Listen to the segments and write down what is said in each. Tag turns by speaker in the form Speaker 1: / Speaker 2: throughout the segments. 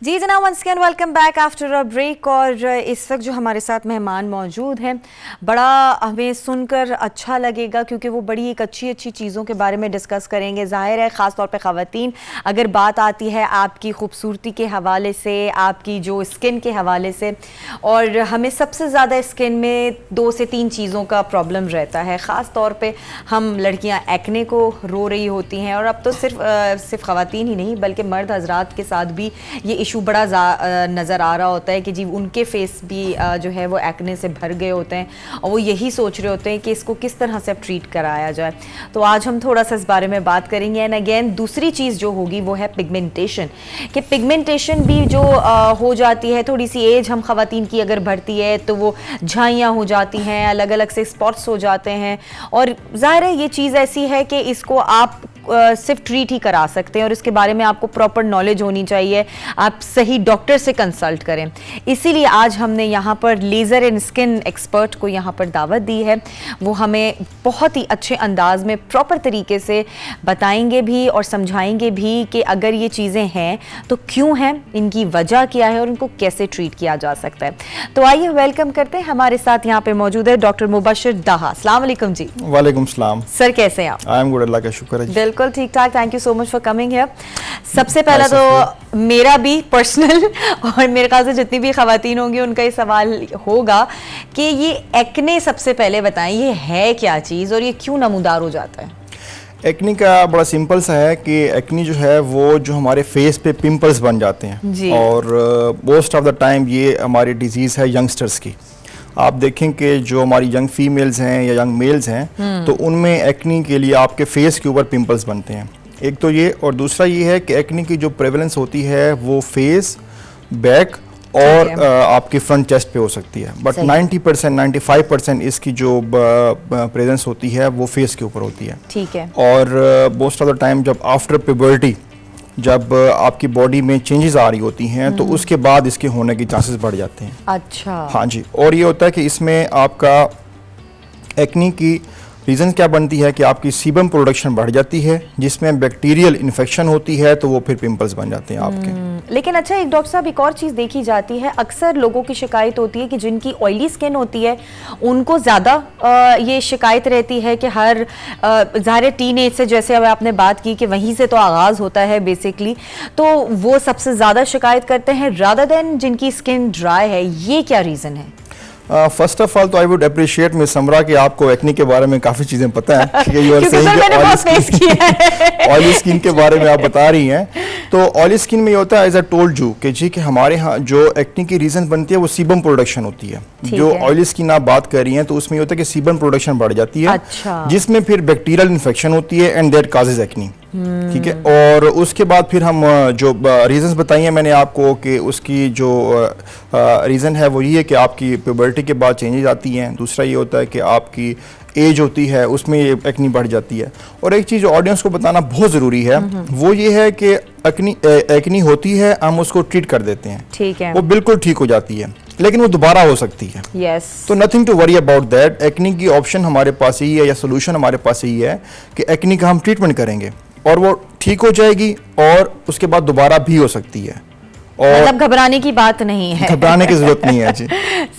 Speaker 1: जी जनाब, once again welcome back after a break. और इस वक्त जो हमारे साथ मेहमान मौजूद हैं, बड़ा हमें सुनकर अच्छा लगेगा क्योंकि वो बड़ी एक अच्छी चीज़ों के बारे में डिस्कस करेंगे। ज़ाहिर है ख़ास तौर पे ख़वातीन, अगर बात आती है आपकी खूबसूरती के हवाले से, आपकी जो स्किन के हवाले से, और हमें सबसे ज़्यादा स्किन में 2 से 3 चीज़ों का प्रॉब्लम रहता है। ख़ास तौर पे हम लड़कियां एक्ने को रो रही होती हैं, और अब तो सिर्फ ख़वातीन ही नहीं बल्कि मर्द हजरात के साथ भी ये इशू बड़ा नज़र आ रहा होता है कि जी उनके फेस भी जो है वो एक्ने से भर गए होते हैं, और वो यही सोच रहे होते हैं कि इसको किस तरह से अब ट्रीट कराया जाए। तो आज हम थोड़ा सा इस बारे में बात करेंगे। एंड अगेन दूसरी चीज़ जो होगी वो है पिगमेंटेशन, कि पिगमेंटेशन भी जो हो जाती है, थोड़ी सी एज हम ख़वातीन की अगर बढ़ती है तो वो झाइयाँ हो जाती हैं, अलग अलग से स्पॉट्स हो जाते हैं। और ज़ाहिर है ये चीज़ ऐसी है कि इसको आप सिर्फ ट्रीट ही करा सकते हैं, और इसके बारे में आपको प्रॉपर नॉलेज होनी चाहिए। आप सही डॉक्टर से कंसल्ट करें। इसीलिए आज हमने यहाँ पर लेज़र एंड स्किन एक्सपर्ट को यहाँ पर दावत दी है। वो हमें बहुत ही अच्छे अंदाज में प्रॉपर तरीके से बताएंगे भी और समझाएंगे भी कि अगर ये चीज़ें हैं तो क्यों हैं, इनकी वजह क्या है और इनको कैसे ट्रीट किया जा सकता है। तो आइए वेलकम करते हैं। हमारे साथ यहाँ पे मौजूद है डॉक्टर मुबशर दाहा। अस्सलाम वालेकुम जी।
Speaker 2: वालेकुम सलाम
Speaker 1: सर, कैसे हैं आप?
Speaker 2: आई एम गुड, अल्लाह का शुक्र है।
Speaker 1: बिल्कुल ठीक ठाक। Thank you so much for coming here. सबसे पहला तो मेरा भी पर्सनल और मेरे ख्याल से जितनी भी ख़वातीन होंगी उनका ये सवाल होगा कि ये एक्ने, सबसे पहले बताएं ये है क्या चीज़ और ये क्यों नमूदार हो जाता है?
Speaker 2: एक्नी का बड़ा सिंपल सा है कि एक्नी जो है वो जो हमारे फेस पे पिंपल्स बन जाते हैं
Speaker 1: जी।
Speaker 2: और मोस्ट ऑफ द टाइम ये हमारी डिजीज़ है यंगस्टर्स की। आप देखें कि जो हमारी यंग फीमेल्स हैं या यंग मेल्स हैं तो उनमें एक्नी के लिए आपके फेस के ऊपर पिंपल्स बनते हैं। एक तो ये, और दूसरा ये है कि एक्नी की जो प्रेवलेंस होती है वो फेस, बैक और आपकी फ्रंट चेस्ट पे हो सकती है, बट 90% 95% इसकी जो प्रेजेंस होती है वो फेस के ऊपर होती है।
Speaker 1: ठीक है।
Speaker 2: और मोस्ट ऑफ द टाइम जब आफ्टर प्यूबर्टी, जब आपकी बॉडी में चेंजेस आ रही होती हैं तो उसके बाद इसके होने के चांसेस बढ़ जाते हैं।
Speaker 1: अच्छा।
Speaker 2: हाँ जी। और ये होता है कि इसमें आपका एक्नी की रीज़न क्या बनती है कि आपकी सीबम प्रोडक्शन बढ़ जाती है, जिसमें बैक्टीरियल इन्फेक्शन होती है, तो वो फिर पिंपल्स बन जाते हैं आपके।
Speaker 1: लेकिन अच्छा, एक डॉक्टर साहब एक और चीज़ देखी जाती है, अक्सर लोगों की शिकायत होती है कि जिनकी ऑयली स्किन होती है उनको ज़्यादा ये शिकायत रहती है कि हर ज़ाहिर टीनेज से, जैसे अब आपने बात की कि वहीं से तो आगाज़ होता है बेसिकली, तो वो सबसे ज़्यादा शिकायत करते हैं रादर देन जिनकी स्किन ड्राई है। ये क्या रीज़न है?
Speaker 2: फर्स्ट ऑफ ऑल तो आई वुड अप्रिशिएट मिस समरा कि आपको एक्नी के बारे में काफ़ी चीज़ें पता है कि you are saying oily skin के बारे में आप बता रही हैं। तो ऑयली स्किन में ये होता है, एज आई टोल्ड यू, कि जी कि हमारे यहाँ जो एक्नी की रीज़न बनती है वो सीबम प्रोडक्शन होती है। जो ऑयली स्किन आप बात कर रही हैं तो उसमें ये होता है कि सीबम प्रोडक्शन बढ़ जाती है।
Speaker 1: अच्छा।
Speaker 2: जिसमें फिर बैक्टीरियल इन्फेक्शन होती है एंड दैट काजेज एक्नी। ठीक है। और उसके बाद फिर हम जो रीजंस बताइए मैंने आपको कि उसकी जो रीज़न है वो ये है कि आपकी प्यूबर्टी के बाद चेंजेस आती हैं। दूसरा ये होता है कि आपकी एज होती है उसमें ये एक्नी बढ़ जाती है। और एक चीज़ ऑडियंस को बताना बहुत ज़रूरी है वो ये है कि एक्नी होती है, हम उसको ट्रीट कर देते हैं,
Speaker 1: ठीक है,
Speaker 2: वो बिल्कुल ठीक हो जाती है, लेकिन वो दोबारा हो सकती है।
Speaker 1: यस।
Speaker 2: तो nothing to worry about that. Acne की ऑप्शन हमारे पास यही है, या सोल्यूशन हमारे पास यही है कि एक्नी का हम ट्रीटमेंट करेंगे और वो ठीक हो जाएगी, और उसके बाद दोबारा भी हो सकती है। और
Speaker 1: मतलब घबराने की बात नहीं है,
Speaker 2: घबराने की जरूरत नहीं है जी।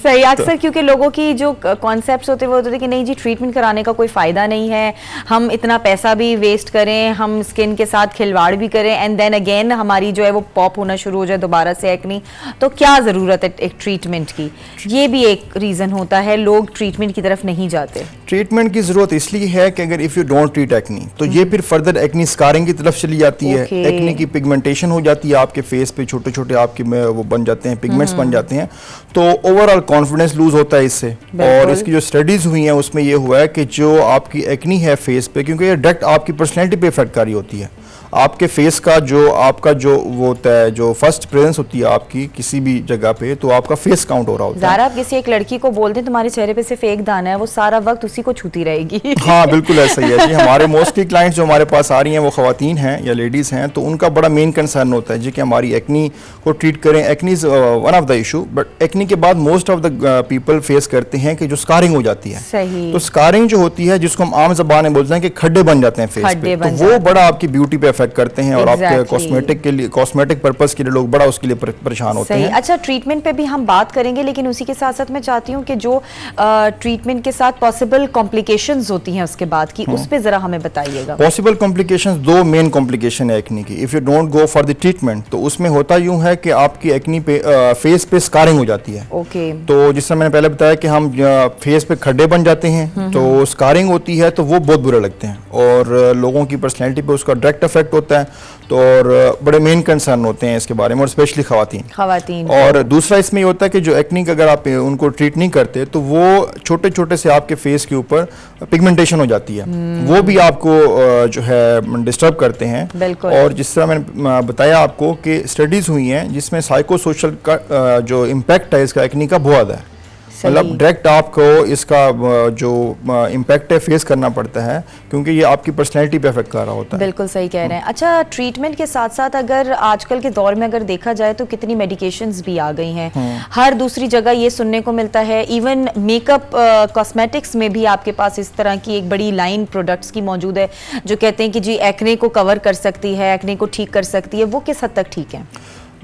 Speaker 1: सही। अक्सर क्योंकि लोगों की जो कॉन्सेप्ट्स होते हैं वो होते हैं कि नहीं जी ट्रीटमेंट कराने का कोई फ़ायदा नहीं है, हम इतना पैसा भी वेस्ट करें, हम स्किन के साथ खिलवाड़ भी करें, एंड देन अगेन हमारी जो है वो पॉप होना शुरू हो जाए दोबारा से एक्नी, तो क्या ज़रूरत है एक ट्रीटमेंट की? ये भी एक रीज़न होता है, लोग ट्रीटमेंट की तरफ नहीं जाते।
Speaker 2: ट्रीटमेंट की जरूरत इसलिए है कि अगर if you don't treat acne तो ये फिर फर्दर एक्नी स्कारिंग की तरफ चली जाती है। एक्नी की पिगमेंटेशन हो जाती है, आपके फेस पे छोटे छोटे आपके वो बन जाते हैं, पिगमेंट्स बन जाते हैं, तो ओवरऑल कॉन्फिडेंस लूज होता है इससे। और इसकी जो स्टडीज हुई हैं उसमें ये हुआ है कि जो आपकी एक्नी है फेस पे, क्योंकि ये डायरेक्ट आपकी पर्सनैलिटी पे इफेक्ट कर रही होती है, आपके फेस का जो आपका जो वो होता है, जो फर्स्ट प्रेजेंस होती है आपकी किसी भी जगह पे, तो आपका फेस काउंट हो रहा होता है।
Speaker 1: आप किसी एक लड़की को बोलते हैं तुम्हारे चेहरे पे सिर्फ एक दाना है, वो सारा वक्त उसी को छूती रहेगी।
Speaker 2: हाँ बिल्कुल ऐसा ही है जी। हमारे मोस्टली क्लाइंट्स जो हमारे पास आ रही हैं वो ख़वातीन हैं या लेडीज़ हैं, तो उनका बड़ा मेन कंसर्न होता है जी कि हमारी एक्नी को ट्रीट करें। Acne is one of the issue, but acne के बाद most of the people face करते हैं कि जो स्कारिंग हो जाती है।
Speaker 1: सही।
Speaker 2: तो स्कारिंग जो होती है जिसको हम आम ज़बान में बोलते हैं कि खड्डे बन जाते हैं फेस पे, तो वो बड़ा आपकी ब्यूटी पे पे अफेक्ट करते हैं और आपके कॉस्मेटिक के लिए, कॉस्मेटिक पर्पस के लिए लोग बड़ा उसके लिए परेशान होते हैं।
Speaker 1: अच्छा, ट्रीटमेंट पे भी हम बात करेंगे, लेकिन उसी के साथ साथ मैं चाहती हूँ कि जो ट्रीटमेंट के साथ पॉसिबल कॉम्प्लिकेशंस होती हैं उसके बाद की, उस पे जरा हमें बताइएगा।
Speaker 2: पॉसिबल कॉम्प्लिकेशंस, दो मेन कॉम्प्लिकेशन है एक्नी की। If you don't go for the treatment तो उसमें होता यूं है कि आपकी एक्नी पे फेस पे स्कारिंग हो जाती है।
Speaker 1: ओके।
Speaker 2: तो जिस तरह मैंने पहले बताया कि हम फेस पे खड्डे बन जाते हैं, तो स्कारिंग होती है तो वो बहुत बुरे लगते हैं और लोगों की पर्सनैलिटी पे उसका डायरेक्ट इफेक्ट होता है। तो और बड़े मेन कंसर्न होते हैं इसके बारे में, और स्पेशली खवातीन। और दूसरा इसमें ये होता है कि जो एक्नी का अगर आप उनको ट्रीट नहीं करते तो वो छोटे छोटे से आपके फेस के ऊपर पिगमेंटेशन हो जाती है, वो भी आपको जो है डिस्टर्ब करते हैं। और जिस तरह मैंने बताया आपको कि स्टडीज हुई हैं जिसमें साइको सोशल का जो इम्पैक्ट है इसका एक्नी का बहुत ज़्यादा है। मतलब डायरेक्ट आपको इसका जो इम्पैक्ट है फेस करना पड़ता है, क्योंकि ये आपकी पर्सनैलिटी पे अफेक्ट कर रहा होता है।
Speaker 1: बिल्कुल सही कह रहे हैं। अच्छा, ट्रीटमेंट के साथ साथ अगर आजकल के दौर में अगर देखा जाए तो कितनी मेडिकेशंस भी आ गई हैं, हर दूसरी जगह ये सुनने को मिलता है। इवन मेकअप कॉस्मेटिक्स में भी आपके पास इस तरह की एक बड़ी लाइन प्रोडक्ट्स की मौजूद है जो कहते हैं कि जी एक्ने को कवर कर सकती है, एक्ने को ठीक कर सकती है। वो किस हद तक ठीक है?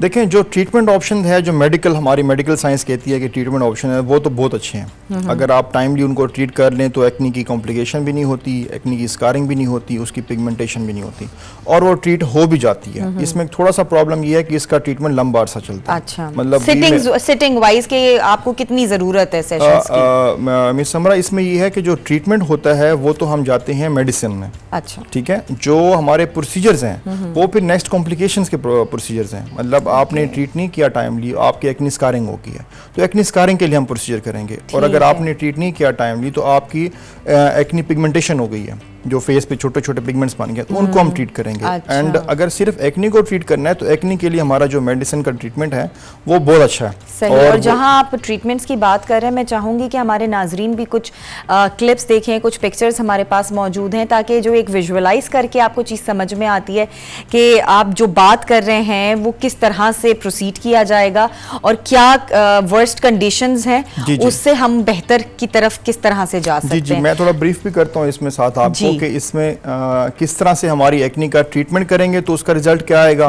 Speaker 2: देखें, जो ट्रीटमेंट ऑप्शन है, जो हमारी मेडिकल साइंस कहती है कि ट्रीटमेंट ऑप्शन है, वो तो बहुत अच्छे हैं। अगर आप टाइमली उनको ट्रीट कर लें तो एक्नी की कॉम्प्लिकेशन भी नहीं होती, एक्नी की स्कारिंग भी नहीं होती, उसकी पिगमेंटेशन भी नहीं होती और वो ट्रीट हो भी जाती है। इसमें थोड़ा सा प्रॉब्लम ये है कि इसका ट्रीटमेंट लंबा अरसा चलता है।
Speaker 1: अच्छा,
Speaker 2: मतलब
Speaker 1: सिटिंग वाइज के आपको कितनी जरूरत है सेशंस की?
Speaker 2: मिस समरा, इसमें ये है कि जो ट्रीटमेंट होता है वो तो हम जाते हैं मेडिसिन में।
Speaker 1: अच्छा,
Speaker 2: ठीक है। जो हमारे प्रोसीजर्स हैं वो फिर नेक्स्ट कॉम्प्लिकेशंस के प्रोसीजर्स हैं। मतलब आपने ट्रीट नहीं किया टाइमली, आपकी एक्नी स्कारिंग हो गई है तो एक्नी स्कारिंग के लिए हम प्रोसीजर करेंगे। और अगर आपने ट्रीट नहीं किया टाइमली तो आपकी एक्नी पिगमेंटेशन हो गई है, जो फेस पे छोटे छोटे पिगमेंट्स बन गए, तो उनको हम ट्रीट करेंगे। एंड अगर सिर्फ एक्नी को ट्रीट करना है तो एक्नी के लिए हमारा जो मेडिसिन का ट्रीटमेंट है वो बहुत अच्छा है।
Speaker 1: सही। और जहां आप ट्रीटमेंट्स की बात कर रहे हैं, मैं चाहूंगी कि हमारे नाजरीन भी कुछ क्लिप्स देखें, कुछ पिक्चर्स हमारे पास मौजूद हैं, ताकि जो एक विजुअलाइज करके आपको चीज़ समझ में आती है कि आप जो बात कर रहे हैं वो किस तरह से प्रोसीड किया जाएगा और क्या वर्स्ट कंडीशंस हैं, उससे हम बेहतर की तरफ किस तरह से जा सकते हैं।
Speaker 2: मैं थोड़ा ब्रीफ भी करता हूँ इसमें साथ आपको कि इसमें किस तरह से हमारी एक्नी का ट्रीटमेंट करेंगे तो उसका रिजल्ट क्या आएगा।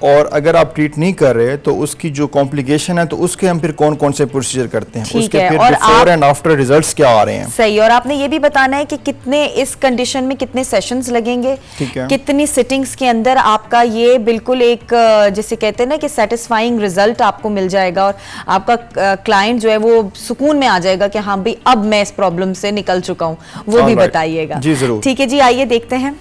Speaker 2: और अगर आप ट्रीट नहीं कर रहे तो उसकी जो कॉम्प्लिकेशन है तो उसके हम फिर कौन कौन से प्रोसीजर करते हैं, उसके फिर बिफोर एंड आफ्टर रिजल्ट्स क्या आ रहे हैं।
Speaker 1: सही। और आपने ये भी बताना है कि कितने इस कंडीशन में कितने सेशंस लगेंगे, कितनी सिटिंग्स के अंदर आपका ये बिल्कुल एक जैसे कहते हैं ना कि सेटिस्फाइंग रिजल्ट आपको मिल जाएगा और आपका क्लाइंट जो है वो सुकून में आ जाएगा कि हाँ भाई अब मैं इस प्रॉब्लम से निकल चुका हूँ, वो भी बताइएगा।
Speaker 2: जी जरूर।
Speaker 1: ठीक है जी, आइए देखते हैं।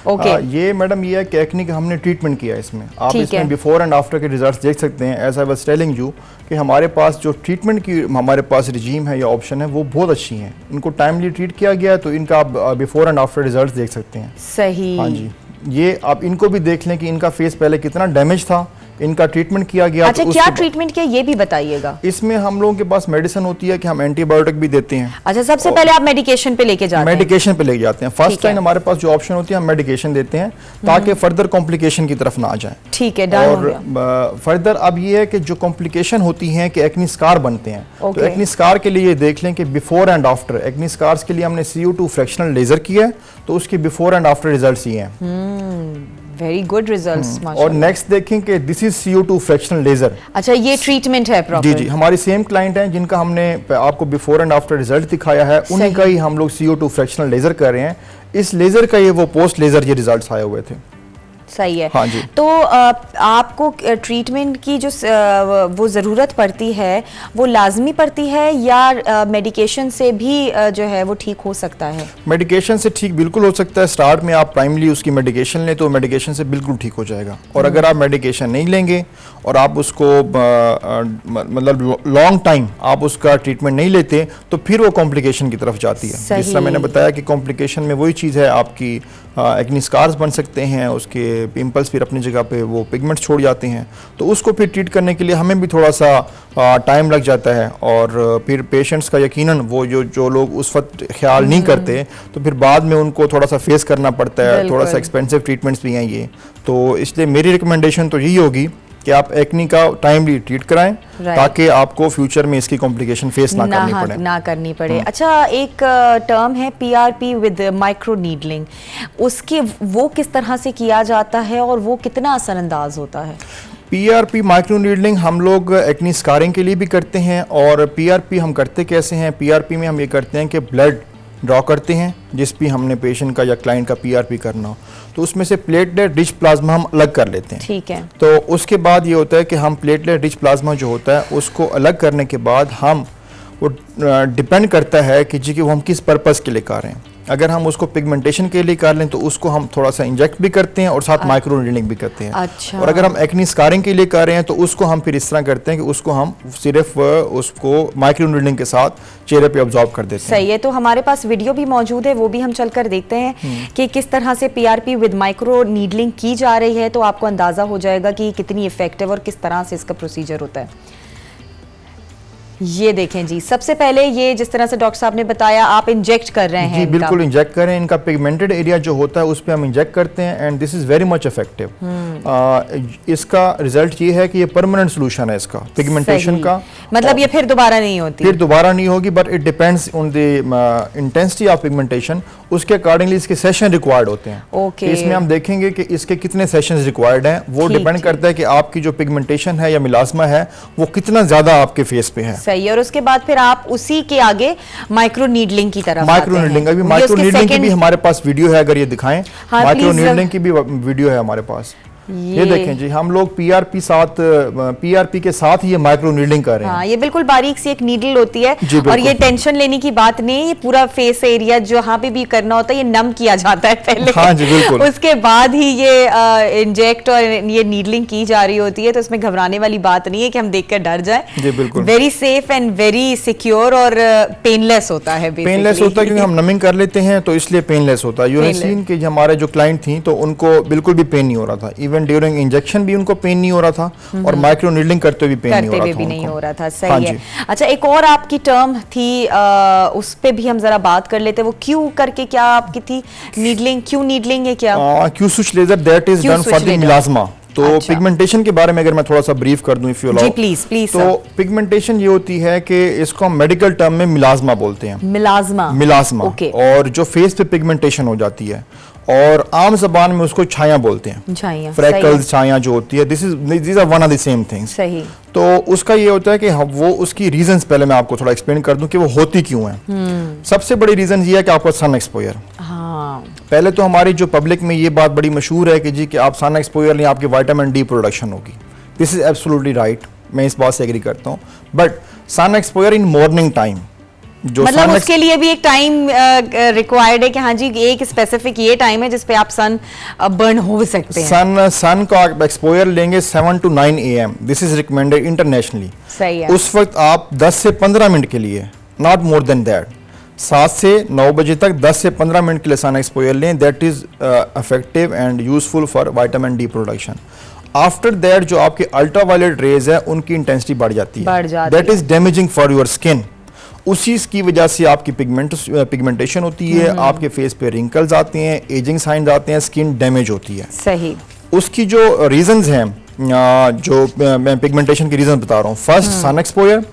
Speaker 1: ओके।
Speaker 2: ये मैडम ये है कि एक्नी का हमने ट्रीटमेंट किया है इसमें, आप इसमें बिफोर एंड आफ्टर के रिजल्ट्स देख सकते हैं। As I was telling you कि हमारे पास जो ट्रीटमेंट की हमारे पास रिजीम है या ऑप्शन है वो बहुत अच्छी हैं। इनको टाइमली ट्रीट किया गया है तो इनका आप बिफोर एंड आफ्टर रिजल्ट्स देख सकते हैं।
Speaker 1: सही।
Speaker 2: हाँ जी, ये आप इनको भी देख लें कि इनका फेस पहले कितना डैमेज था, इनका ट्रीटमेंट किया गया।
Speaker 1: अच्छा, क्या ट्रीटमेंट किया ये भी बताइएगा।
Speaker 2: इसमें हम लोगों के पास मेडिसिन होती है कि हम एंटीबायोटिक भी देते हैं।
Speaker 1: अच्छा, सबसे पहले आप मेडिकेशन पे लेके जाते हैं?
Speaker 2: मेडिकेशन पे लेके जाते हैं। फर्स्ट टाइम हमारे पास जो ऑप्शन होती है हम मेडिकेशन देते हैं ताकि फर्दर कॉम्प्लिकेशन की तरफ ना आ जाए।
Speaker 1: ठीक है।
Speaker 2: और फर्दर अब ये है कि जो कॉम्प्लिकेशन होती है कि एक्नी स्कार बनते हैं, तो एक्नी स्कार के लिए ये देख लें कि before and after acne scars के लिए हमने CO2 फ्रैक्शनल लेजर किया है, तो उसके बिफोर एंड आफ्टर रिजल्ट्स ये हैं।
Speaker 1: Very good results.
Speaker 2: और नेक्स्ट देखें कि this is CO2 fractional laser.
Speaker 1: अच्छा, ये ट्रीटमेंट है प्रॉपर?
Speaker 2: जी, हमारी सेम क्लाइंट हैं जिनका हमने आपको बिफोर एंड आफ्टर रिजल्ट दिखाया है, उन्हीं का ही हम लोग CO2 फ्रैक्शनल लेजर कर रहे हैं। इस लेजर का ये वो पोस्ट लेजर ये रिजल्ट्स आए हुए थे।
Speaker 1: सही है।
Speaker 2: हाँ जी।
Speaker 1: तो आपको ट्रीटमेंट की जो वो ज़रूरत पड़ती है वो लाजमी पड़ती है या मेडिकेशन से भी जो है वो ठीक हो सकता है?
Speaker 2: मेडिकेशन से ठीक बिल्कुल हो सकता है। स्टार्ट में आप प्राइमली उसकी मेडिकेशन लें तो मेडिकेशन से बिल्कुल ठीक हो जाएगा। और अगर आप मेडिकेशन नहीं लेंगे और आप उसको मतलब लॉन्ग टाइम आप उसका ट्रीटमेंट नहीं लेते तो फिर वो कॉम्प्लिकेशन की तरफ जाती है। जिस तरह मैंने बताया कि कॉम्प्लिकेशन में वही चीज़ है, आपकी एक्नी स्कार्स बन सकते हैं, उसके पिंपल्स फिर अपनी जगह पे वो पिगमेंट्स छोड़ जाते हैं, तो उसको फिर ट्रीट करने के लिए हमें भी थोड़ा सा टाइम लग जाता है। और फिर पेशेंट्स का यकीनन वो जो लोग उस वक्त ख्याल नहीं करते तो फिर बाद में उनको थोड़ा सा फेस करना पड़ता है। थोड़ा सा एक्सपेंसिव ट्रीटमेंट्स भी हैं ये, तो इसलिए मेरी रिकमेंडेशन तो यही होगी कि आप एक्नी का टाइमली ट्रीट कराएं ताकि आपको फ्यूचर में इसकी कॉम्प्लिकेशन फेस ना करनी पड़े।
Speaker 1: अच्छा, एक टर्म है पीआरपी विद माइक्रो नीडलिंग, उसके वो किस तरह से किया जाता है और वो कितना असरअंदाज होता है?
Speaker 2: पीआरपी माइक्रो नीडलिंग हम लोग एक्नी स्कारिंग के लिए भी करते हैं। और पीआरपी हम करते कैसे हैं? पीआरपी में हम ये करते हैं कि ब्लड ड्रॉ करते हैं, जिस भी हमने पेशेंट का या क्लाइंट का पीआरपी करना हो, तो उसमें से प्लेटलेट रिच प्लाज्मा हम अलग कर लेते हैं।
Speaker 1: ठीक है।
Speaker 2: तो उसके बाद ये होता है कि हम प्लेटलेट रिच प्लाज्मा जो होता है उसको अलग करने के बाद हम वो डिपेंड करता है कि जी कि वो हम किस पर्पज़ के लिए कर रहे हैं। अगर हम उसको पिगमेंटेशन के लिए कर लें तो उसको हम थोड़ा सा इंजेक्ट भी करते हैं और साथ माइक्रो नीडलिंग भी करते हैं।
Speaker 1: अच्छा।
Speaker 2: और अगर हम एक्नी स्कारिंग के लिए कर रहे हैं तो उसको हम फिर इस तरह करते हैं कि उसको हम सिर्फ उसको माइक्रो नीडलिंग के साथ चेहरे पे ऑब्जॉर्व कर देते हैं।
Speaker 1: सही है। तो हमारे पास वीडियो भी मौजूद है, वो भी हम चलकर देखते हैं कि किस तरह से पीआरपी विद माइक्रो नीडलिंग की जा रही है, तो आपको अंदाजा हो जाएगा कि कितनी इफेक्टिव और किस तरह से इसका प्रोसीजर होता है। ये देखें जी, सबसे पहले ये जिस तरह से डॉक्टर साहब ने बताया आप इंजेक्ट कर रहे हैं।
Speaker 2: जी बिल्कुल इंजेक्ट करें। इनका पिगमेंटेड एरिया जो होता है उस पर हम इंजेक्ट करते हैं and this is very much effective. इसका रिजल्ट ये है कि ये परमानेंट सोल्यूशन है इसका पिगमेंटेशन का,
Speaker 1: मतलब ये फिर दोबारा नहीं होती?
Speaker 2: फिर दोबारा नहीं होगी, but it depends on the intensity of pigmentation. उसके अकॉर्डिंगली इसके सेशन रिक्वायर्ड होते हैं।
Speaker 1: ओके।
Speaker 2: इसमें हम देखेंगे कि इसके कितने सेशंस रिक्वायर्ड हैं, वो डिपेंड करता है कि आपकी जो पिगमेंटेशन है या मिलाजमा है वो कितना ज्यादा आपके फेस पे है।
Speaker 1: सही है। और उसके बाद फिर आप उसी के आगे माइक्रो नीडलिंग की तरफ
Speaker 2: माइक्रो नीडलिंग, अभी माइक्रो नीडलिंग की भी हमारे पास वीडियो है, अगर ये दिखाएं। माइक्रो नीडलिंग की भी वीडियो है हमारे पास। ये देखें जी, हम लोग पीआरपी के साथ ही ये माइक्रो नीडलिंग कर रहे हैं।
Speaker 1: हाँ, ये बिल्कुल बारीक सी एक नीडल होती है और ये टेंशन लेने की बात नहीं, ये पूरा फेस एरिया जहाँ पे भी करना होता है ये नम किया जाता है पहले।
Speaker 2: हाँ जी बिल्कुल।
Speaker 1: उसके बाद ही ये इंजेक्ट और ये नीडलिंग की जा रही होती है, तो इसमें घबराने वाली बात नहीं है कि हम देखकर डर जाए।
Speaker 2: जी बिल्कुल।
Speaker 1: Very safe and very secure और पेनलेस होता है।
Speaker 2: पेनलेस होता है क्योंकि हम नमिंग कर लेते हैं तो इसलिए पेनलेस होता है। यूने सीन के हमारे जो क्लाइंट थी तो उनको बिल्कुल भी पेन नहीं हो रहा था, इवन ड्यूरिंग इंजेक्शन भी उनको पेन नहीं हो रहा था और माइक्रो नीडलिंग करते हुए भी पेन नहीं हो रहा था।
Speaker 1: सही है। अच्छा, एक और आपकी टर्म थी, उस पे भी हम जरा बात कर लेते हैं। वो क्यू करके क्या आपकी थी नीडलिंग? क्यू नीडलिंग है क्या?
Speaker 2: Q switch laser, that is done for the melasma. तो अच्छा। पिगमेंटेशन के बारे में अगर मैं थोड़ा सा ब्रीफ कर दूं, if you allow.
Speaker 1: Please please.
Speaker 2: तो पिगमेंटेशन ये होती है कि इसको हम मेडिकल टर्म में मिलाजमा बोलते हैं। मिलाजमा। और जो फेस पे पिगमेंटेशन हो जाती है और आम जबान में उसको छाया बोलते हैं। फ्रैकल्स, छाया जो होती है, these are one of the same things।
Speaker 1: सही।
Speaker 2: तो उसका ये होता है कि वो उसकी रीजंस पहले मैं आपको थोड़ा एक्सप्लेन कर दूं कि वो होती क्यों है। सबसे बड़ी रीजन ये है कि आपका सन एक्सपोजर।
Speaker 1: हाँ।
Speaker 2: पहले तो हमारी जो पब्लिक में ये बात बड़ी मशहूर है कि जी कि आप सन एक्सपोजर लें आपकी विटामिन डी प्रोडक्शन होगी। दिस इज एब्सोल्युटली राइट, मैं इस बात से एग्री करता हूँ। But sun exposure in morning time, जो
Speaker 1: मतलब उसके लिए भी एक टाइम रिक्वायर्ड है कि हाँ जी एक स्पेसिफिक ये टाइम है जिसपे आप सन बर्न हो सकते हैं।
Speaker 2: सन का एक्सपोजर लेंगे 7 to 9 AM, this is recommended internationally.
Speaker 1: सही है।
Speaker 2: उस वक्त आप 10 से 15 मिनट के लिए, नॉट मोर देन दैट, 7 से 9 बजे तक 10 से 15 मिनट के लिए सन एक्सपोजर लें। That is effective and useful for vitamin D production. After that जो आपके अल्ट्रावायलेट रेज है उनकी इंटेंसिटी बढ़ जाती है। That is damaging for your skin. उसी की वजह से आपकी पिगमेंटेशन होती है, आपके फेस पे रिंकल्स आते हैं, एजिंग साइंस आते हैं, स्किन डैमेज होती है।
Speaker 1: सही।
Speaker 2: उसकी जो रीजंस हैं, जो मैं पिगमेंटेशन के रीजन बता रहा हूँ, फर्स्ट सन एक्सपोजर,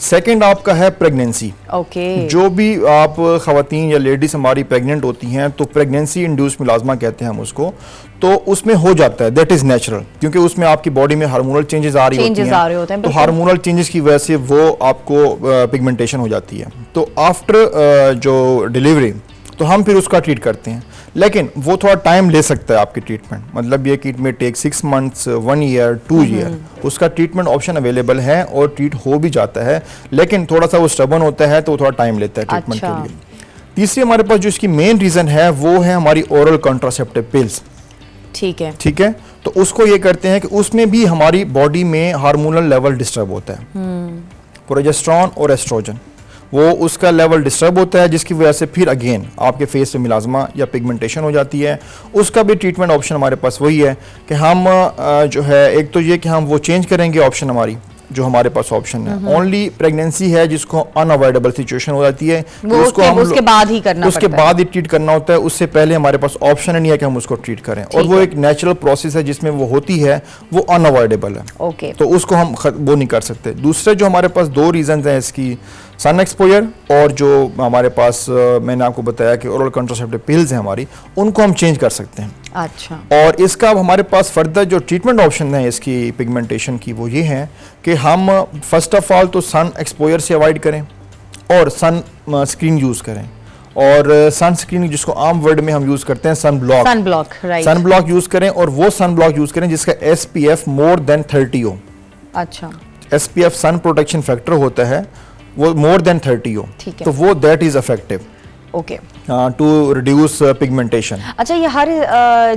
Speaker 2: सेकंड आपका है प्रेगनेंसी।
Speaker 1: ओके।
Speaker 2: जो भी आप खवातीन या लेडीज हमारी प्रेग्नेंट होती हैं तो प्रेगनेंसी इंड्यूस मिलाजमा कहते हैं हम उसको, तो उसमें हो जाता है, दैट इज नेचुरल, क्योंकि उसमें आपकी बॉडी में हार्मोनल चेंजेस आ रही होती हैं, तो हार्मोनल चेंजेस की वजह से वो आपको पिगमेंटेशन हो जाती है। तो आफ्टर जो डिलीवरी तो हम फिर उसका ट्रीट करते हैं, लेकिन वो थोड़ा टाइम ले सकता है आपकी ट्रीटमेंट, मतलब ये कि इट में टेक 6 months, 1 year, 2 year, उसका ट्रीटमेंट ऑप्शन अवेलेबल है और ट्रीट हो भी जाता है, लेकिन थोड़ा सा वो स्टबर्न होता है तो वो थोड़ा टाइम लेता है ट्रीटमेंट के लिए। तीसरी हमारे पास जो इसकी मेन रीजन है वो है हमारी ओरल कॉन्ट्रासेप्टिव पिल्स।
Speaker 1: ठीक है।
Speaker 2: ठीक है। तो उसको ये करते हैं कि उसमें भी हमारी बॉडी में हार्मोनल लेवल डिस्टर्ब होता है, प्रोजेस्टेरॉन और एस्ट्रोजन, वो उसका लेवल डिस्टर्ब होता है, जिसकी वजह से फिर अगेन आपके फेस पे मिलाजमा या पिगमेंटेशन हो जाती है। उसका भी ट्रीटमेंट ऑप्शन हमारे पास वही है कि हम जो है, एक तो ये कि हम वो चेंज करेंगे ऑप्शन हमारी जो हमारे पास ऑप्शन है। ओनली प्रेगनेंसी है जिसको अनअवॉइडेबल सिचुएशन हो जाती है,
Speaker 1: वो उसके बाद ही करना
Speaker 2: उसके बाद ही ट्रीट करना होता है, उससे पहले हमारे पास ऑप्शन नहीं है कि हम उसको ट्रीट करें, और वो एक नेचुरल प्रोसेस है जिसमें वो होती है, वो अनअवॉइडेबल है।
Speaker 1: ओके,
Speaker 2: तो उसको हम वो नहीं कर सकते। दूसरे जो हमारे पास दो रीजन हैं इसकी, सन एक्सपोजर और जो हमारे पास मैंने आपको बताया कि ओरल कंट्रासेप्टिव पिल्स हैं हमारी, उनको हम चेंज कर सकते हैं।
Speaker 1: अच्छा,
Speaker 2: और इसका हमारे पास फर्दर जो ट्रीटमेंट ऑप्शन है इसकी पिगमेंटेशन की, वो ये हैं कि हम फर्स्ट ऑफ ऑल तो सन एक्सपोजर से अवॉइड करें और सन स्क्रीन यूज़ करें, और सन स्क्रीन जिसको आम वर्ड में हम यूज़ करते हैं sun block,
Speaker 1: right,
Speaker 2: sun block use करें, और वो सन ब्लॉक यूज़ करें जिसका SPF मोर देन 30 हो।
Speaker 1: अच्छा,
Speaker 2: SPF सन प्रोटेक्शन फैक्टर होता है, वो मोर देन 30 हो, तो वो that is effective
Speaker 1: okay
Speaker 2: to reduce pigmentation.
Speaker 1: अच्छा, ये हर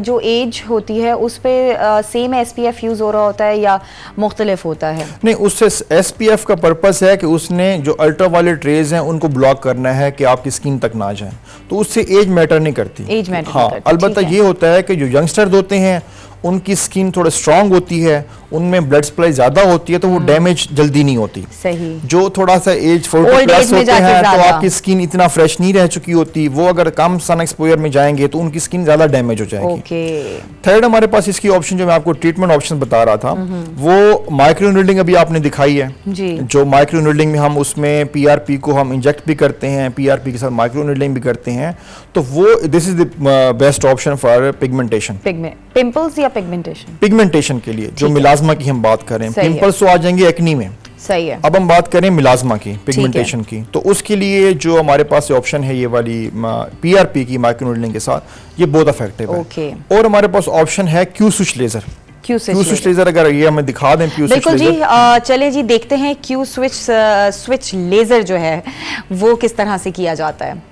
Speaker 1: जो एज होती है उस पे सेम SPF यूज हो रहा होता है या मुख्तलिफ होता है?
Speaker 2: नहीं, उससे SPF का पर्पस है कि उसने जो अल्ट्रावायलेट रेज हैं उनको ब्लॉक करना है कि आपकी स्किन तक ना जाए, तो उससे एज मैटर नहीं करती।
Speaker 1: एज मैटर
Speaker 2: हाँ, अलबत्ता ये होता है कि जो यंगस्टर होते हैं उनकी स्किन थोड़ा स्ट्रांग होती है, उनमें ब्लड सप्लाई ज्यादा होती है, तो वो डैमेज जल्दी नहीं होती।
Speaker 1: सही।
Speaker 2: जो थोड़ा सा एज 40 प्लस होते हैं तो आपकी स्किन इतना फ्रेश नहीं रह चुकी होती, वो अगर कम सन एक्सपोजर में जाएंगे तो उनकी स्किन ज्यादा डैमेज हो जाएगी।
Speaker 1: ओके।
Speaker 2: थर्ड हमारे पास इसकी ऑप्शन जो मैं आपको ट्रीटमेंट ऑप्शन बता रहा था, वो माइक्रो नीडलिंग अभी आपने दिखाई है
Speaker 1: जी।
Speaker 2: जो माइक्रो नीडलिंग में हम उसमें PRP को हम इंजेक्ट भी करते हैं, PRP के साथ माइक्रो नीडलिंग भी करते हैं, तो वो this is the best option for pigmentation.
Speaker 1: Pimples या पिगमेंटेशन?
Speaker 2: पिगमेंटेशन के लिए जो मिलाजमा की हम बात करें, पिंपल्स तो आ जाएंगे एक्नी में, सही है। अब हम बात करें मिलाजमा की, पिगमेंटेशन की, तो उसके लिए जो हमारे पास ऑप्शन है ये वाली PRP की माइक्रो नीडलिंग के साथ, ये बहुत इफेक्टिव है। और हमारे पास ऑप्शन है Q switch laser. Q switch laser अगर ये हमें दिखा दें, क्यू स्विच
Speaker 1: लेजर। बिल्कुल जी, चले जी देखते हैं क्यू स्विच लेजर जो है वो किस तरह से किया जाता है।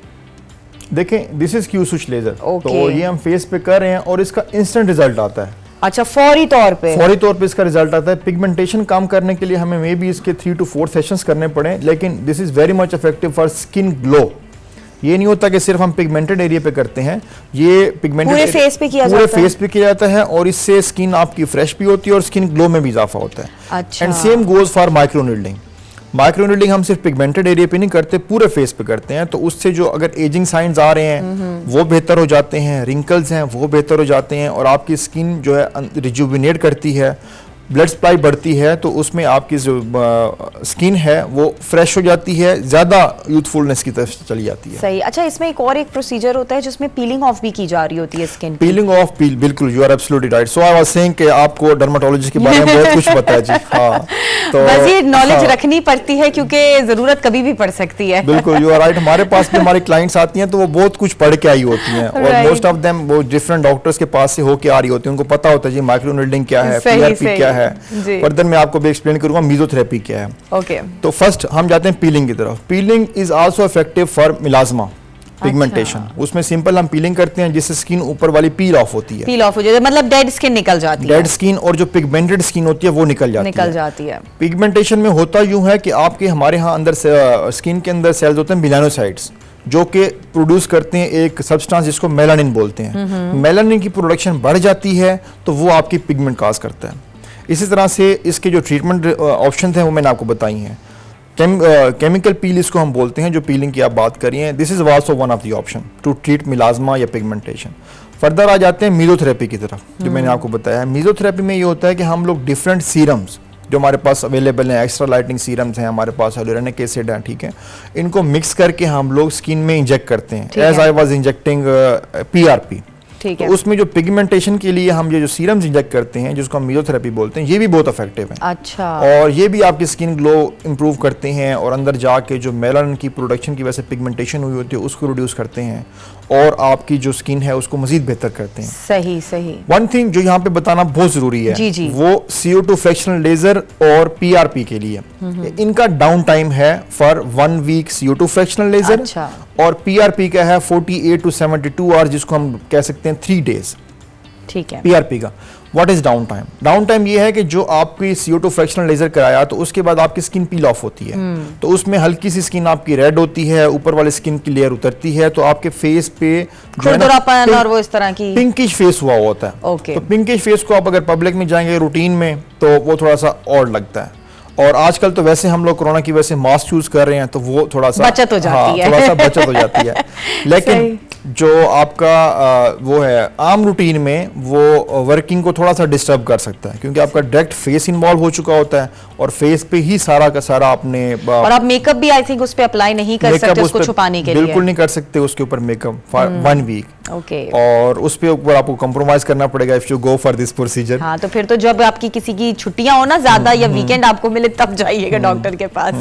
Speaker 2: देखें, this is Q switch laser, तो ये हम फेस पे कर रहे हैं और इसका इंस्टेंट रिजल्ट आता है।
Speaker 1: अच्छा, फौरी तौर पे इसका रिजल्ट आता है।
Speaker 2: पिगमेंटेशन कम करने के लिए हमें मे बी इसके 3 to 4 सेशंस करने पड़े, लेकिन this is very much effective for skin glow. ये नहीं होता कि सिर्फ हम पिगमेंटेड एरिया पे करते हैं, ये पिगमेंटेड
Speaker 1: पूरे फेस पे किया
Speaker 2: जाता है और इससे स्किन आपकी फ्रेश भी होती है और स्किन ग्लो में भी इजाफा होता है।
Speaker 1: अच्छा।
Speaker 2: And same goes for micro needling. Micro needling हम सिर्फ पिगमेंटेड एरिया पे नहीं करते, पूरे फेस पे करते हैं, तो उससे जो अगर एजिंग साइंस आ रहे हैं वो बेहतर हो जाते हैं, रिंकल्स हैं वो बेहतर हो जाते हैं, और आपकी स्किन जो है रिजुविनेट करती है, ब्लड सप्लाई बढ़ती है, तो उसमें आपकी जो स्किन है वो फ्रेश हो जाती है, ज्यादा यूथफुलनेस की तरफ चली जाती है।
Speaker 1: सही। अच्छा, इसमें एक और एक प्रोसीजर होता है जिसमें पीलिंग ऑफ भी की जा रही होती है स्किन।
Speaker 2: पीलिंग ऑफ बिल्कुल, you are absolutely right. So I was saying कि आपको डर्मेटोलॉजी के बारे में बहुत कुछ पता है जी। हाँ,
Speaker 1: तो बस ये नॉलेज रखनी पड़ती है क्योंकि जरूरत कभी भी पड़ सकती है।
Speaker 2: बिल्कुल, यू आर राइट। हमारे पास भी हमारी क्लाइंट्स आती हैं तो वो बहुत कुछ पढ़ के आई होती हैं, और मोस्ट ऑफ देम वो डिफरेंट डॉक्टर्स के पास से होके आ रही होती हैं, उनको पता होता है जी माइक्रो नीडलिंग क्या है, PRP क्या है, फर्दर मैं आपको भी एक्सप्लेन करूंगा मेसोथेरेपी क्या है।
Speaker 1: ओके।
Speaker 2: तो फर्स्ट हम जाते हैं पीलिंग की तरफ। Peeling is also effective for melasma pigmentation. उसमें सिंपल हम पीलिंग करते हैं जिससे स्किन ऊपर वाली पील ऑफ होती है,
Speaker 1: पील ऑफ हो जाती है, मतलब डेड स्किन निकल जाती है।
Speaker 2: डेड स्किन और जो पिगमेंटेड स्किन होती है वो निकल जाती है। पिगमेंटेशन में होता यूं है कि आपके हमारे यहाँ अंदर स्किन के अंदर सेल्स होते हैं मेलानोसाइट्स, जो कि प्रोड्यूस करते हैं एक सब्सटेंस जिसको मेलानिन बोलते हैं। मेलानिन की प्रोडक्शन बढ़ जाती है तो वो आपकी पिगमेंट काज करता है। इसी तरह से इसके जो ट्रीटमेंट ऑप्शन हैं वो मैंने आपको बताई हैं। केमिकल पील इसको हम बोलते हैं, जो पीलिंग की आप बात करी हैं, this is also one of the option to treat melasma या पिगमेंटेशन। फर्दर आ जाते हैं मेसोथेरेपी की तरफ, जो मैंने आपको बताया है। मेसोथेरेपी में ये होता है कि हम लोग डिफरेंट सीरम्स जो हमारे पास अवेलेबल हैं, एक्स्ट्रा लाइटिंग सीरम्स हैं हमारे पास, हाइलुरोनिक एसिड है, ठीक है, इनको मिक्स करके हम लोग स्किन में इंजेक्ट करते हैं, as I was injecting PRP। तो उसमें जो पिगमेंटेशन के लिए हम ये जो सीरम्स इंजेक्ट करते हैं जिसको हम मेसोथेरेपी बोलते हैं, ये भी बहुत इफेक्टिव है।
Speaker 1: अच्छा।
Speaker 2: और ये भी आपकी स्किन ग्लो इंप्रूव करते हैं और अंदर जाके जो मेलानिन की प्रोडक्शन की वजह से पिगमेंटेशन हुई होती है उसको रिड्यूस करते हैं और आपकी जो स्किन है उसको मजीद बेहतर करते हैं।
Speaker 1: सही।
Speaker 2: वन थिंग जो यहाँ पे बताना बहुत जरूरी है,
Speaker 1: जी।
Speaker 2: वो CO2 फ्रैक्शनल लेजर और PRP के लिए इनका डाउन टाइम है for 1 week CO2 fractional laser.
Speaker 1: अच्छा।
Speaker 2: और PRP का है 48 to 72 आवर्स, जिसको हम कह सकते हैं 3 डेज।
Speaker 1: ठीक है।
Speaker 2: PRP का what is down time? Down time ये है कि जो आपकी CO2 फ्रैक्शनल लेजर कराया तो उसके बाद आपकी स्किन पील ऑफ होती है, तो उसमें हल्की सी स्किन आपकी रेड होती है, ऊपर वाले स्किन की लेयर उतरती है, तो आपके फेस पे
Speaker 1: खुरदरापन और वो इस तरह की
Speaker 2: पिंकिश फेस हुआ होता है।
Speaker 1: ओके।
Speaker 2: तो पिंकिश फेस को आप अगर पब्लिक में जाएंगे रूटीन में तो वो थोड़ा सा ऑड लगता है। और आजकल तो वैसे हम लोग कोरोना की वजह से मास्क यूज कर रहे हैं, तो वो थोड़ा सा
Speaker 1: बचत हो जाती है।
Speaker 2: थोड़ा सा बचत हो जाती है। लेकिन जो आपका वो है आम रूटीन में, वो वर्किंग को थोड़ा सा डिस्टर्ब कर सकता है, क्योंकि आपका डायरेक्ट फेस इन्वॉल्व हो चुका होता है और फेस पे ही सारा का सारा आपने
Speaker 1: और आप मेकअप भी आई थिंक उस पे अप्लाई नहीं कर सकते उसको छुपाने के लिए।
Speaker 2: बिल्कुल नहीं कर सकते उसके ऊपर मेकअप फॉर 1 वीक।
Speaker 1: ओके।
Speaker 2: और उस पे ऊपर आपको कॉम्प्रोमाइज करना पड़ेगा if you go for this procedure.
Speaker 1: हाँ, तो फिर तो जब आपकी किसी की छुट्टियां हो ना ज्यादा या वीकेंड आपको मिले तब जाइएगा डॉक्टर के पास।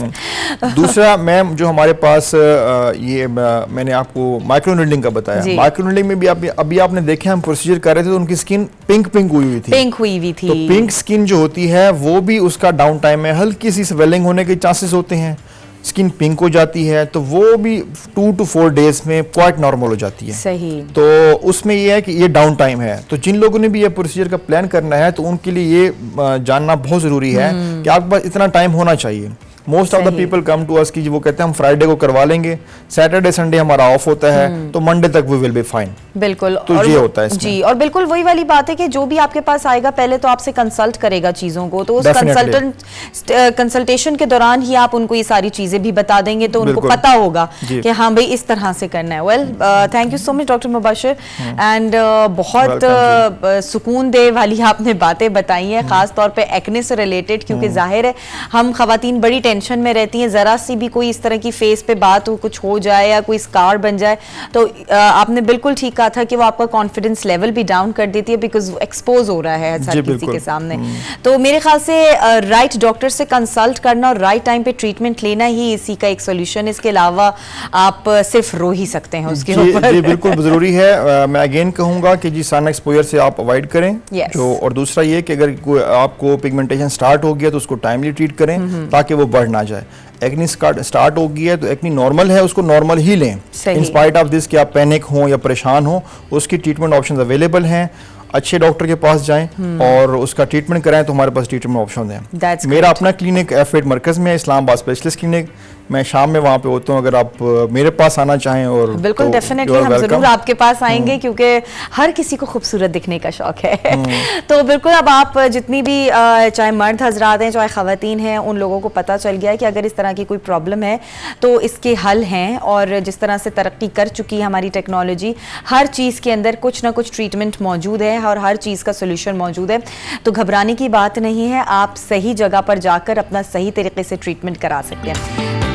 Speaker 2: दूसरा मैम, जो हमारे पास ये मैंने आपको माइक्रो नीडलिंग का बताया, माइक्रो नीडलिंग में भी अभी आपने देखा हम प्रोसीजर कर रहे थे तो उनकी स्किन पिंक हुई थी। तो पिंक स्किन जो होती है वो भी उसका डाउन टाइम है, हल्की सी स्वेलिंग होने के चांसेस होते हैं, स्किन पिंक हो जाती है, तो वो भी 2 to 4 डेज में क्वाइट नॉर्मल हो जाती है।
Speaker 1: सही।
Speaker 2: तो उसमें ये है कि ये डाउन टाइम है, तो जिन लोगों ने भी ये प्रोसीजर का प्लान करना है तो उनके लिए ये जानना बहुत जरूरी है कि आपके पास इतना टाइम होना चाहिए। Most of the people come to us कि वो कहते हैं हम फ्राइडे को करवा लेंगे, सैटरडे संडे हमारा ऑफ होता है, तो मंडे तक वी विल बी फाइन।
Speaker 1: बिल्कुल।
Speaker 2: तो ये होता है
Speaker 1: जी, और बिल्कुल वही वाली बात है कि जो भी आपके पास आएगा पहले तो आपसे कंसल्ट करेगा चीजों को, तो उस कंसल्टेशन के दौरान ही आप उनको ये सारी चीजें भी बता देंगे तो उनको पता होगा कि हाँ भाई इस तरह से करना है। Well, thank you so much doctor Mubashir, and बहुत सुकून दे वाली आपने बातें बताई हैं, खास तौर पे एक्ने से रिलेटेड, क्योंकि जाहिर है हम खवातीन बड़ी टेंशन में रहती हैं, जरा सी भी कोई इस तरह की फेस पे बात हो, कुछ हो जाए या कोई स्कार बन जाए तो आपने बिल्कुल ठीक कहा था कि वो आपका कॉन्फिडेंस लेवल भी डाउन कर देती है, बिकॉज एक्सपोज हो रहा है हर किसी के सामने। तो मेरे ख्याल से राइट डॉक्टर से कंसल्ट करना और राइट टाइम पे ट्रीटमेंट लेना ही इसी का एक सोल्यूशन, इसके अलावा आप सिर्फ रो ही सकते हैं उसके ऊपर।
Speaker 2: जी बिल्कुल जरूरी है। मैं अगेन कहूंगा कि जी सन एक्सपोजर से आप अवॉइड करें। जो और दूसरा ये कि अगर आपको पिगमेंटेशन स्टार्ट हो गया तो उसको टाइमली ट्रीट करें ताकि वो बढ़ ना जाए। एक्नी स्टार्ट हो गई है तो एक्नी नॉर्मल है, उसको नॉर्मल ही लें, इन स्पाइट ऑफ दिस कि आप पैनिक हो या परेशान हो, उसकी ट्रीटमेंट ऑप्शंस अवेलेबल हैं। अच्छे डॉक्टर के पास जाएं और उसका ट्रीटमेंट कराएं, तो हमारे पास ट्रीटमेंट ऑप्शन हैं। मेरा अपना क्लिनिक F8 मरकज में है, इस्लामाबाद स्पेशलिस्ट क्लिनिक, मैं शाम में वहाँ पे होता हूँ, अगर आप मेरे पास आना चाहें। और
Speaker 1: बिल्कुल डेफिनेटली हम जरूर आपके पास आएंगे, क्योंकि हर किसी को खूबसूरत दिखने का शौक है। तो बिल्कुल अब आप जितनी भी चाहे मर्द हजरात हैं चाहे खवातीन हैं, उन लोगों को पता चल गया है कि अगर इस तरह की कोई प्रॉब्लम है तो इसके हल हैं, और जिस तरह से तरक्की कर चुकी है हमारी टेक्नोलॉजी, हर चीज़ के अंदर कुछ ना कुछ ट्रीटमेंट मौजूद है और हर चीज़ का सोल्यूशन मौजूद है। तो घबराने की बात नहीं है, आप सही जगह पर जाकर अपना सही तरीके से ट्रीटमेंट करा सकते हैं।